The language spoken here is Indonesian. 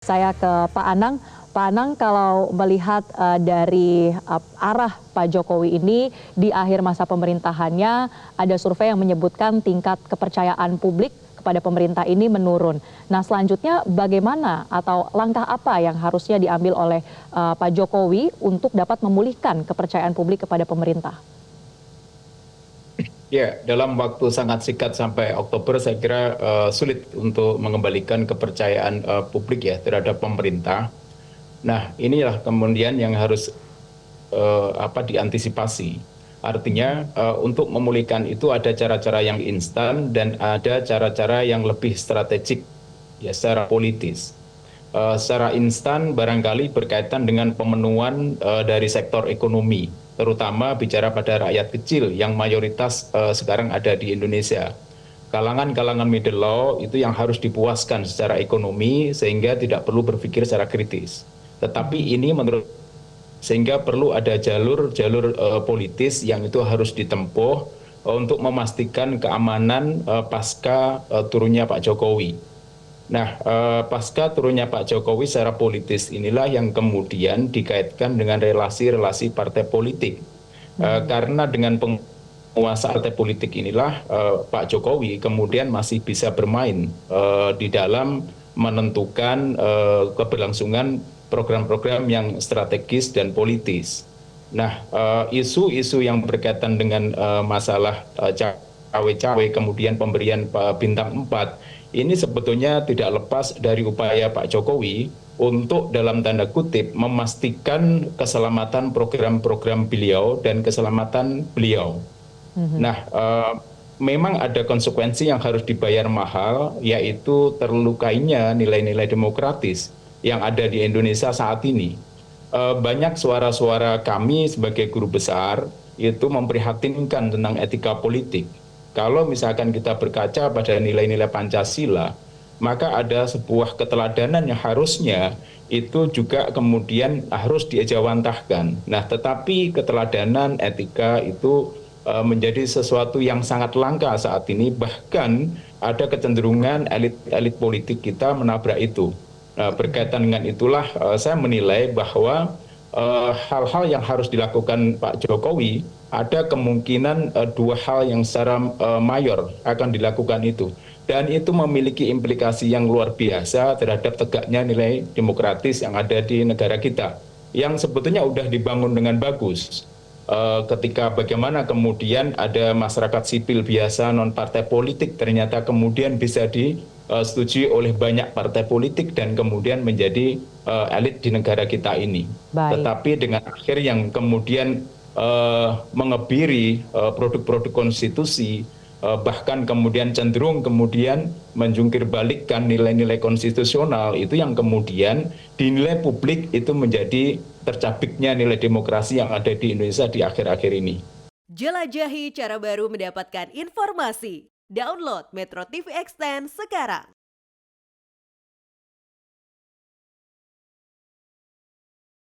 Saya ke Pak Anang. Pak Anang, kalau melihat dari arah Pak Jokowi ini di akhir masa pemerintahannya, ada survei yang menyebutkan tingkat kepercayaan publik kepada pemerintah ini menurun. Nah, selanjutnya bagaimana atau langkah apa yang harusnya diambil oleh Pak Jokowi untuk dapat memulihkan kepercayaan publik kepada pemerintah? Ya, dalam waktu sangat singkat sampai Oktober, saya kira sulit untuk mengembalikan kepercayaan publik ya terhadap pemerintah. Nah, inilah kemudian yang harus diantisipasi. Artinya untuk memulihkan itu ada cara-cara yang instan dan ada cara-cara yang lebih strategik ya secara politis. Secara instan barangkali berkaitan dengan pemenuhan dari sektor ekonomi, terutama bicara pada rakyat kecil yang mayoritas sekarang ada di Indonesia. Kalangan-kalangan middle law itu yang harus dipuaskan secara ekonomi sehingga tidak perlu berpikir secara kritis. Tetapi ini menurut sehingga perlu ada jalur-jalur politis yang itu harus ditempuh untuk memastikan keamanan pasca turunnya Pak Jokowi. Nah, pasca turunnya Pak Jokowi secara politis inilah yang kemudian dikaitkan dengan relasi-relasi partai politik. Karena dengan penguasaan partai politik inilah Pak Jokowi kemudian masih bisa bermain di dalam menentukan keberlangsungan program-program yang strategis dan politis. Nah, isu-isu yang berkaitan dengan masalah cawe-cawe kemudian pemberian bintang 4 ini sebetulnya tidak lepas dari upaya Pak Jokowi untuk dalam tanda kutip memastikan keselamatan program-program beliau dan keselamatan beliau. Nah, memang ada konsekuensi yang harus dibayar mahal, yaitu terlukainya nilai-nilai demokratis yang ada di Indonesia saat ini. Banyak suara-suara kami sebagai guru besar itu memprihatinkan tentang etika politik. Kalau misalkan kita berkaca pada nilai-nilai Pancasila, maka ada sebuah keteladanan yang harusnya itu juga kemudian harus diejawantahkan. Nah, tetapi keteladanan etika itu menjadi sesuatu yang sangat langka saat ini, bahkan ada kecenderungan elit-elit politik kita menabrak itu. Berkaitan dengan itulah saya menilai bahwa hal-hal yang harus dilakukan Pak Jokowi ada kemungkinan dua hal yang secara mayor akan dilakukan itu. Dan itu memiliki implikasi yang luar biasa terhadap tegaknya nilai demokratis yang ada di negara kita. Yang sebetulnya sudah dibangun dengan bagus. Ketika bagaimana kemudian ada masyarakat sipil biasa non-partai politik ternyata kemudian bisa disetujui oleh banyak partai politik dan kemudian menjadi elit di negara kita ini. Baik. Tetapi dengan akhir yang kemudian mengebiri produk-produk konstitusi, bahkan kemudian cenderung kemudian menjungkir balikkan nilai-nilai konstitusional, itu yang kemudian dinilai publik itu menjadi tercabiknya nilai demokrasi yang ada di Indonesia di akhir-akhir ini. Jelajahi cara baru mendapatkan informasi. Download Metro TV Extend sekarang.